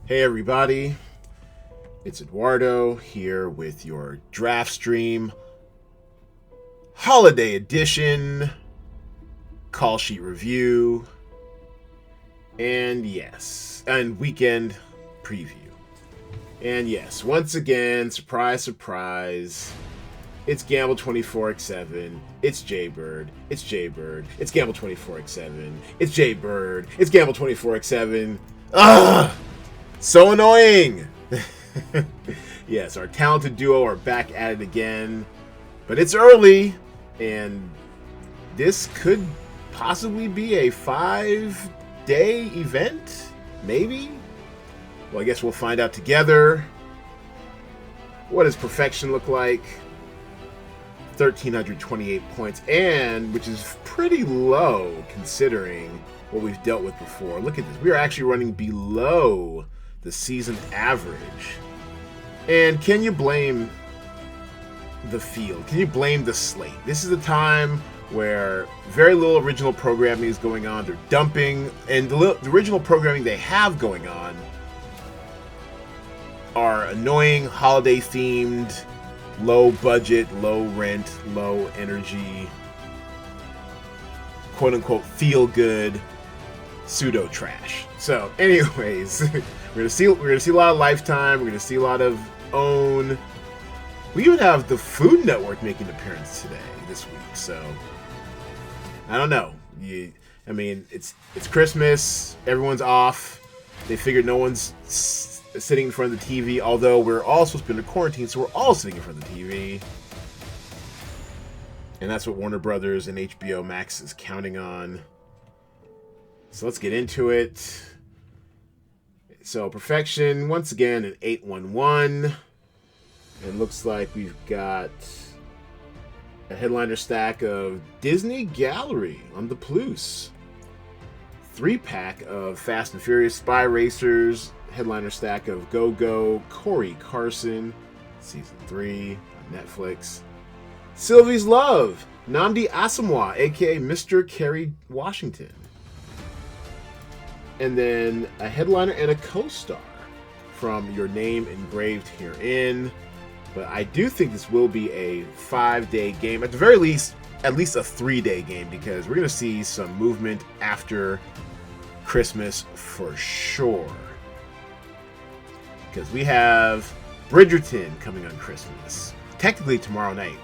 Hey everybody, it's Edwardo here with your DraftStream Holiday Edition call sheet review, and weekend preview. And yes, once again, surprise, surprise, it's Gamble 24x7, it's Jaybird, it's Gamble 24x7, it's Jaybird, it's Gamble 24x7. Ugh! So annoying! Yes, our talented duo are back at it again, but it's early, and this could possibly be a 5-day event? Maybe? Well, I guess we'll find out together. What does perfection look like? 1,328 points, and which is pretty low considering what we've dealt with before. Look at this. We are actually running below the season average. And can you blame the field? Can you blame the slate? This is a time where very little original programming is going on. They're dumping, and the original programming they have going on are annoying, holiday-themed, low budget, low rent, low energy, quote-unquote feel-good pseudo trash. So, anyways, we're gonna see a lot of Lifetime. We're gonna see a lot of Own. We even have the Food Network making an appearance this week. So, I don't know. It's Christmas. Everyone's off. They figured no one's sitting in front of the TV. Although we're all supposed to be under quarantine, so we're all sitting in front of the TV. And that's what Warner Brothers and HBO Max is counting on. So let's get into it. So perfection, once again, an 8-1-1. It looks like we've got a headliner stack of Disney Gallery on the Plus. 3-pack of Fast and Furious Spy Racers. Headliner stack of Go-Go Corey Carson. Season 3 on Netflix. Sylvie's Love. Nnamdi Asomugha, a.k.a. Mr. Kerry Washington. And then a headliner and a co-star from Your Name Engraved Herein. But I do think this will be a 5-day game. At the very least, at least a 3-day game, because we're going to see some movement after Christmas for sure. Because we have Bridgerton coming on Christmas. Technically tomorrow night.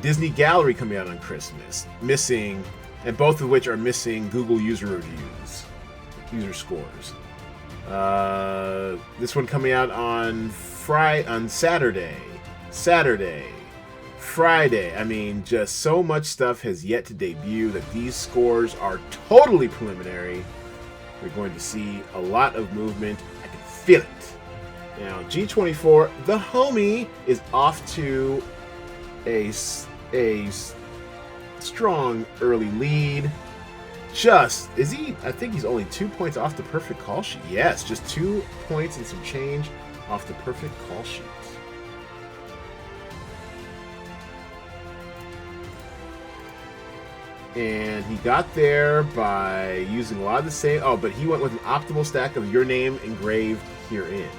Disney Gallery coming out on Christmas. Missing, and both of which are missing Google user reviews. User scores. This one coming out on Saturday, Friday. Just so much stuff has yet to debut that these scores are totally preliminary. We're going to see a lot of movement. I can feel it. Now, G24, the homie, is off to a strong early lead. I think he's only 2 points off the perfect call sheet. Yes, just 2 points and some change off the perfect call sheet. And he got there by using a lot of the same... Oh, but he went with an optimal stack of Your Name Engraved Herein.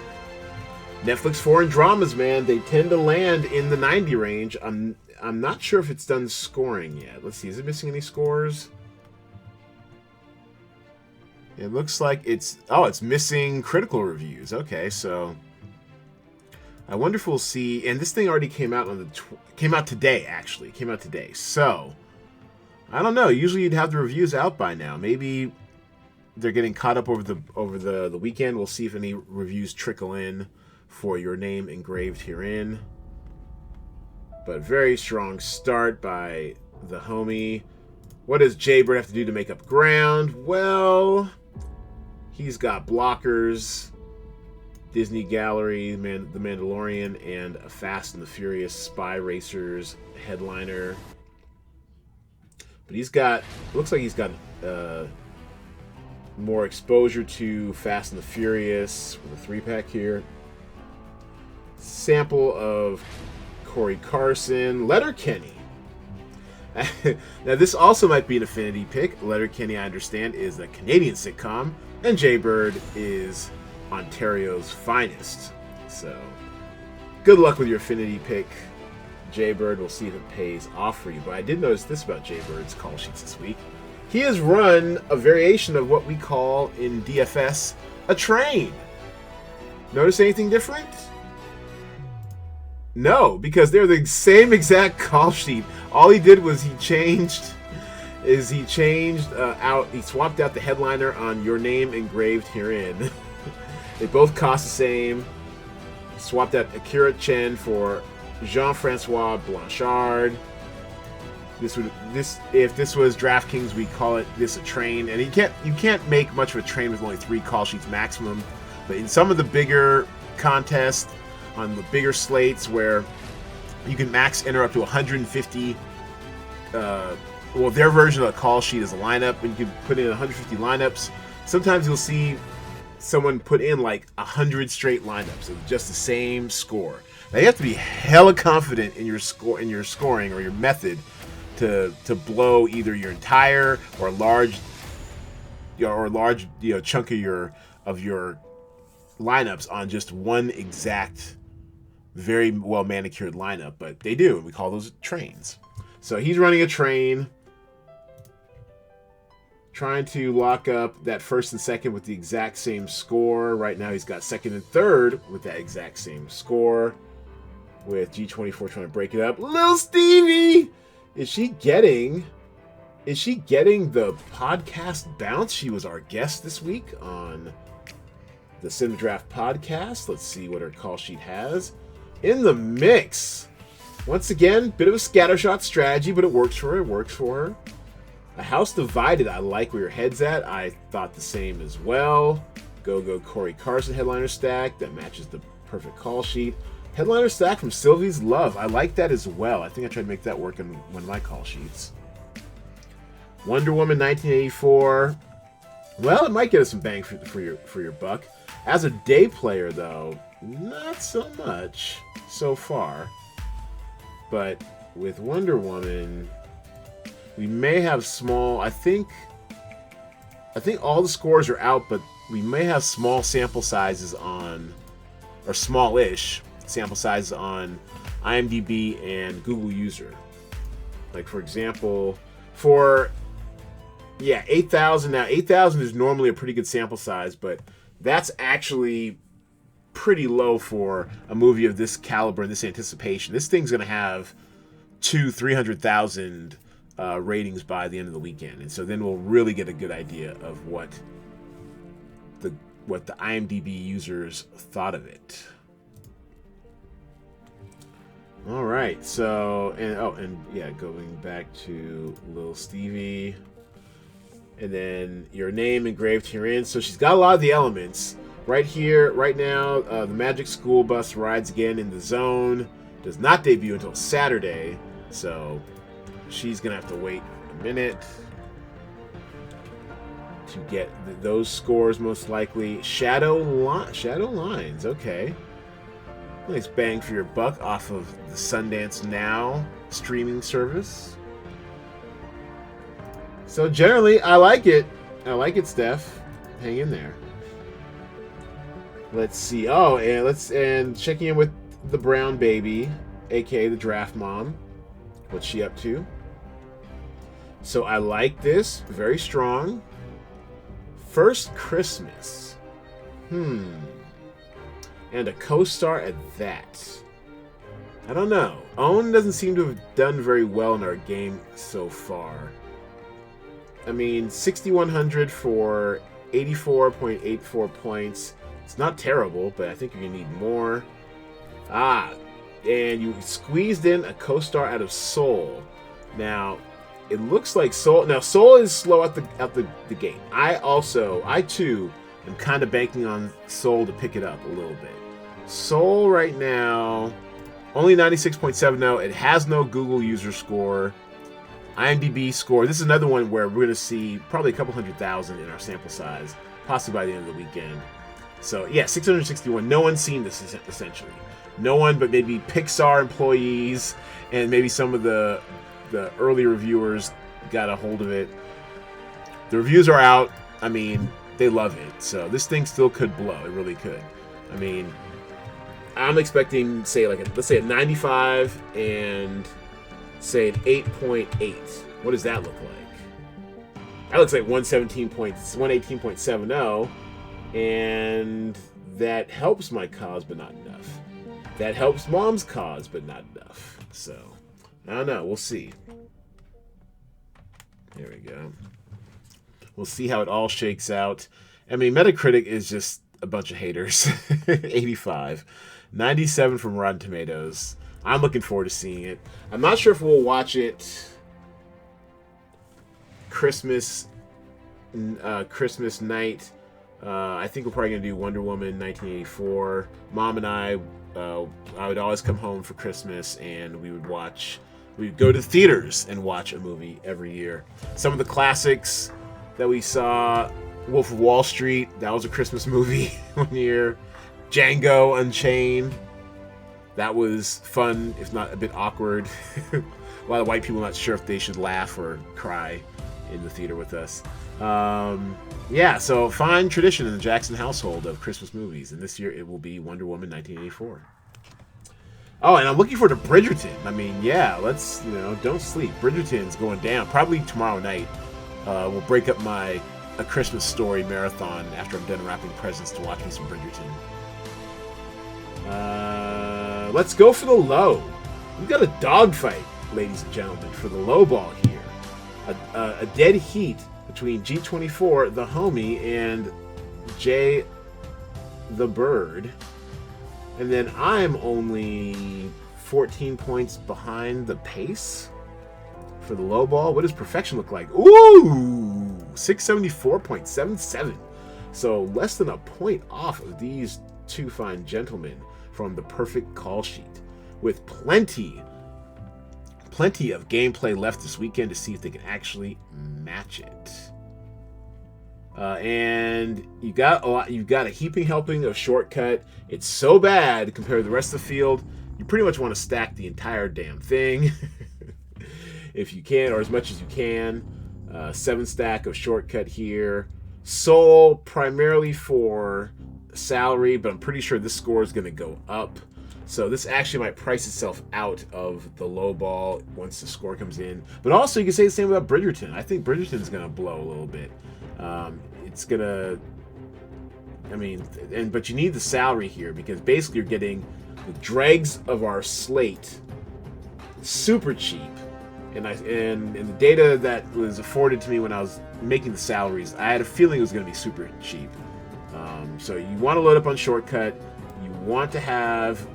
Netflix foreign dramas, man, they tend to land in the 90 range. I'm not sure if it's done scoring yet. Let's see, is it missing any scores? It looks like it's missing critical reviews. Okay, so I wonder if we'll see. And this thing already came out today. Actually, came out today. So I don't know. Usually you'd have the reviews out by now. Maybe they're getting caught up over the weekend. We'll see if any reviews trickle in for Your Name Engraved Herein. But very strong start by the homie. What does Jaybird have to do to make up ground? Well, he's got blockers, Disney Gallery, The Mandalorian, and a Fast and the Furious Spy Racers headliner. But looks like he's got more exposure to Fast and the Furious with a 3-pack here. Sample of Corey Carson, Letterkenny. Now, this also might be an affinity pick. Letterkenny, I understand, is a Canadian sitcom, and Jaybird is Ontario's finest. So, good luck with your affinity pick, Jaybird. We'll see if it pays off for you. But I did notice this about Jaybird's call sheets this week. He has run a variation of what we call in DFS a train. Notice anything different? No, because they're the same exact call sheet. All he did was he swapped out the headliner on your name engraved herein. They both cost the same. Swapped out Akira Chen for Jean-Francois Blanchard. If this was DraftKings, we call it a train. And you can't make much of a train with only 3 call sheets maximum. But in some of the bigger contests, on the bigger slates where you can max enter up to 150, their version of a call sheet is a lineup, and you can put in 150 lineups. Sometimes you'll see someone put in like 100 straight lineups of just the same score. Now you have to be hella confident in your scoring or your method to blow either your entire or large chunk of your lineups on just one exact very well manicured lineup, but they do, and we call those trains. So he's running a train, trying to lock up that first and second with the exact same score. Right now he's got second and third with that exact same score, with G24 trying to break it up. Lil Stevie! Is she getting the podcast bounce? She was our guest this week on the Cinema Draft podcast. Let's see what her call sheet has. In the mix. Once again, bit of a scattershot strategy, but it works for her. A house divided. I like where your head's at. I thought the same as well. Go Corey Carson headliner stack. That matches the perfect call sheet. Headliner stack from Sylvie's Love. I like that as well. I think I tried to make that work in one of my call sheets. Wonder Woman 1984. Well, it might get us some bang for your buck. As a day player, though, not so much so far. But with Wonder Woman, we may have small. I think all the scores are out, but we may have small sample sizes on, or smallish sample sizes on IMDb and Google User. Like, for example, 8,000. Now, 8,000 is normally a pretty good sample size, but that's actually pretty low for a movie of this caliber and this anticipation. This thing's going to have 300,000 ratings by the end of the weekend, and so then we'll really get a good idea of what the IMDb users thought of it. All right, so going back to Lil Stevie, and then your name engraved herein. So she's got a lot of the elements right here, right now. The Magic School Bus rides again in the zone. Does not debut until Saturday, so she's gonna have to wait a minute to get those scores, most likely. Shadow Lines, okay. Nice bang for your buck off of the Sundance Now streaming service. So generally, I like it. Steph. Hang in there. Let's see. Oh, and checking in with the Brown Baby, aka the Draft Mom. What's she up to? So I like this. Very strong. First Christmas. And a co-star at that. I don't know. Owen doesn't seem to have done very well in our game so far. I mean, 6,100 for 84.84 points. It's not terrible, but I think you're going to need more. And you squeezed in a co-star out of Soul. Now, it looks like Soul... Now, Soul is slow out the gate. I too, am kind of banking on Soul to pick it up a little bit. Soul right now, only 96.70. It has no Google user score. IMDb score. This is another one where we're going to see probably a couple 100,000 in our sample size, possibly by the end of the weekend. So, yeah, 661. No one's seen this, essentially. No one but maybe Pixar employees and maybe some of the early reviewers got a hold of it. The reviews are out. I mean, They love it. So this thing still could blow. It really could. I mean, I'm expecting, say, let's say a 95 and say an 8.8. What does that look like? That looks like 118.70, and that helps my cause, but not enough. That helps Mom's cause, but not enough. So, I don't know. We'll see. There we go. We'll see how it all shakes out. I mean, Metacritic is just a bunch of haters. 85. 97 from Rotten Tomatoes. I'm looking forward to seeing it. I'm not sure if we'll watch it Christmas night. I think we're probably going to do Wonder Woman 1984. Mom and I would always come home for Christmas, and we'd go to the theaters and watch a movie every year. Some of the classics that we saw, Wolf of Wall Street, that was a Christmas movie one year. Django Unchained, that was fun, if not a bit awkward. A lot of white people not sure if they should laugh or cry in the theater with us. Yeah, so fine tradition in the Jackson household of Christmas movies, and this year it will be Wonder Woman 1984. Oh, and I'm looking forward to Bridgerton. I mean, yeah, let's, don't sleep. Bridgerton's going down. Probably tomorrow night. We'll break up A Christmas Story marathon after I'm done wrapping presents to watch me some Bridgerton. Let's go for the low. We've got a dogfight, ladies and gentlemen, for the low ball here. A dead heat between G24, the homie, and Jay the Bird. And then I'm only 14 points behind the pace for the low ball. What does perfection look like? Ooh, 674.77. So less than a point off of these two fine gentlemen from the perfect call sheet, with plenty of gameplay left this weekend to see if they can actually match it. And you got a heaping helping of shortcut. It's so bad compared to the rest of the field, you pretty much want to stack the entire damn thing if you can, or as much as you can. 7 stack of shortcut here. Soul primarily for salary, but I'm pretty sure this score is going to go up. So this actually might price itself out of the low ball once the score comes in. But also you can say the same about Bridgerton. I think Bridgerton's going to blow a little bit. It's going to... but you need the salary here because basically you're getting the dregs of our slate super cheap. And the data that was afforded to me when I was making the salaries, I had a feeling it was going to be super cheap. So you want to load up on shortcut. You want to have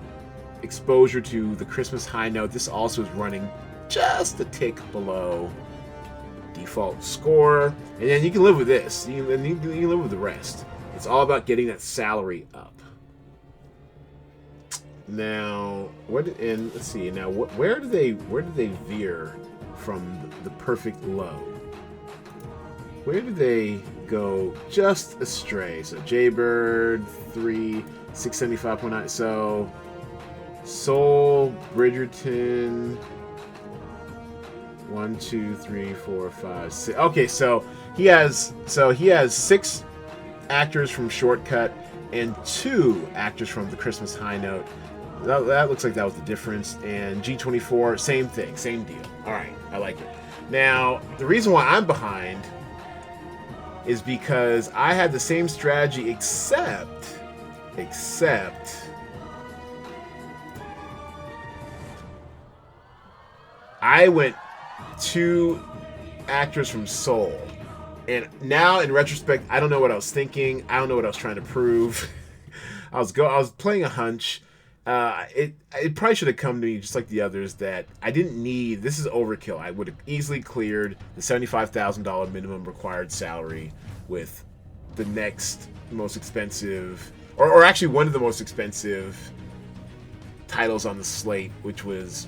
exposure to the Christmas high note. This also is running just a tick below default score, and then you can live with this. You can live with the rest. It's all about getting that salary up. Now, let's see. Now, where do they veer from the perfect low? Where do they go just astray? So Jaybird 3, 675.9. So Soul, Bridgerton, 1, 2, 3, 4, 5, 6. Okay, so he has 6 actors from Shortcut and 2 actors from the Christmas High Note. That looks like that was the difference. And G24, same thing, same deal. All right, I like it. Now, the reason why I'm behind is because I had the same strategy, except I went 2 actors from Soul. And now, in retrospect, I don't know what I was thinking. I don't know what I was trying to prove. I was playing a hunch. It probably should have come to me just like the others that I didn't need. This is overkill. I would have easily cleared the $75,000 minimum required salary with the next most expensive, or actually one of the most expensive titles on the slate, which was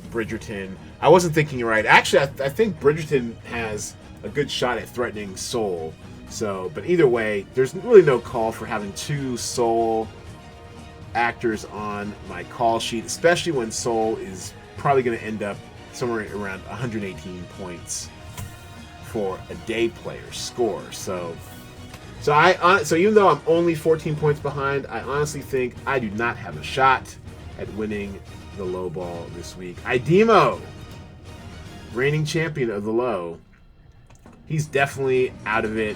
Bridgerton. I wasn't thinking right. Actually, I think Bridgerton has a good shot at threatening Soul. So, but either way, there's really no call for having 2 Soul actors on my call sheet, especially when Soul is probably going to end up somewhere around 118 points for a day player score. So So even though I'm only 14 points behind, I honestly think I do not have a shot at winning the low ball this week. Idemo, reigning champion of the low, he's definitely out of it.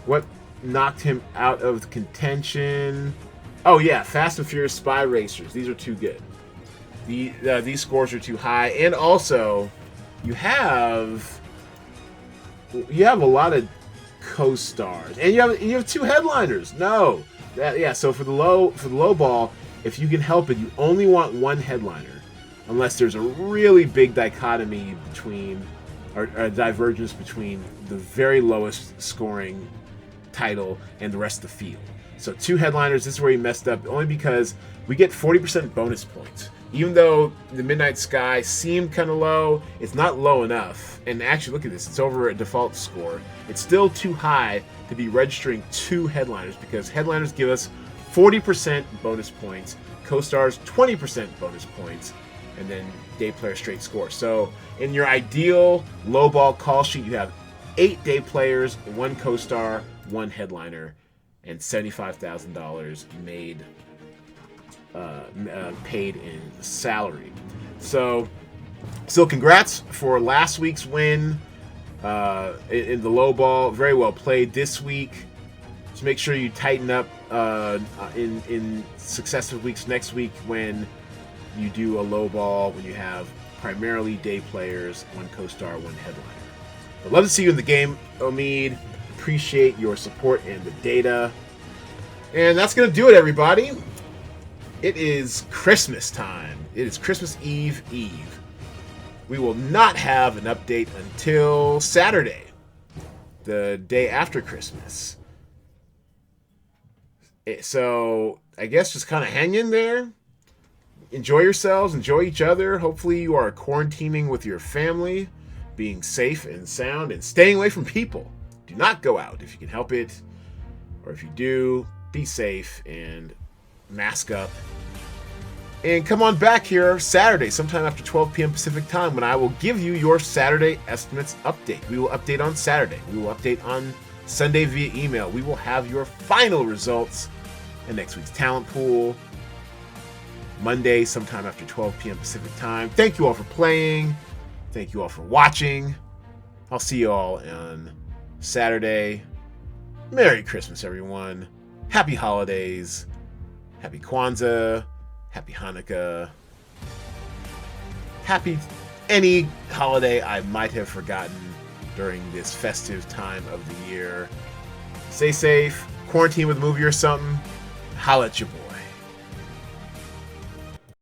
What knocked him out of contention? Oh yeah, Fast and Furious Spy Racers. These are too good. These scores are too high, and also you have a lot of co-stars, and you have two headliners. No, So for the low ball, if you can help it, you only want one headliner, unless there's a really big dichotomy between, or a divergence between the very lowest scoring title and the rest of the field. So two headliners. This is where he messed up, only because we get 40% bonus points. Even though the Midnight Sky seemed kind of low, it's not low enough. And actually, look at this. It's over a default score. It's still too high to be registering two headliners, because headliners give us 40% bonus points, co-stars 20% bonus points, and then day player straight score. So in your ideal low ball call sheet, you have 8 day players, 1 co-star, 1 headliner, and $75,000 made. Paid in salary. So congrats for last week's win in the low ball. Very well played this week. Just make sure you tighten up in successive weeks next week when you do a low ball, when you have primarily day players, 1 co-star, 1 headliner. I'd love to see you in the game, Omid. Appreciate your support and the data. And that's going to do it, everybody. It is Christmas time. It is Christmas Eve. We will not have an update until Saturday, the day after Christmas. So I guess just kind of hang in there. Enjoy yourselves. Enjoy each other. Hopefully you are quarantining with your family, being safe and sound, and staying away from people. Do not go out if you can help it. Or if you do, be safe and mask up. And come on back here Saturday, sometime after 12 p.m. Pacific time, when I will give you your Saturday estimates update. We will update on Saturday. We will update on Sunday via email. We will have your final results in next week's talent pool. Monday, sometime after 12 p.m. Pacific time. Thank you all for playing. Thank you all for watching. I'll see you all on Saturday. Merry Christmas, everyone. Happy holidays. Happy Kwanzaa. Happy Hanukkah. Happy any holiday I might have forgotten during this festive time of the year. Stay safe. Quarantine with a movie or something. Holla at your boy.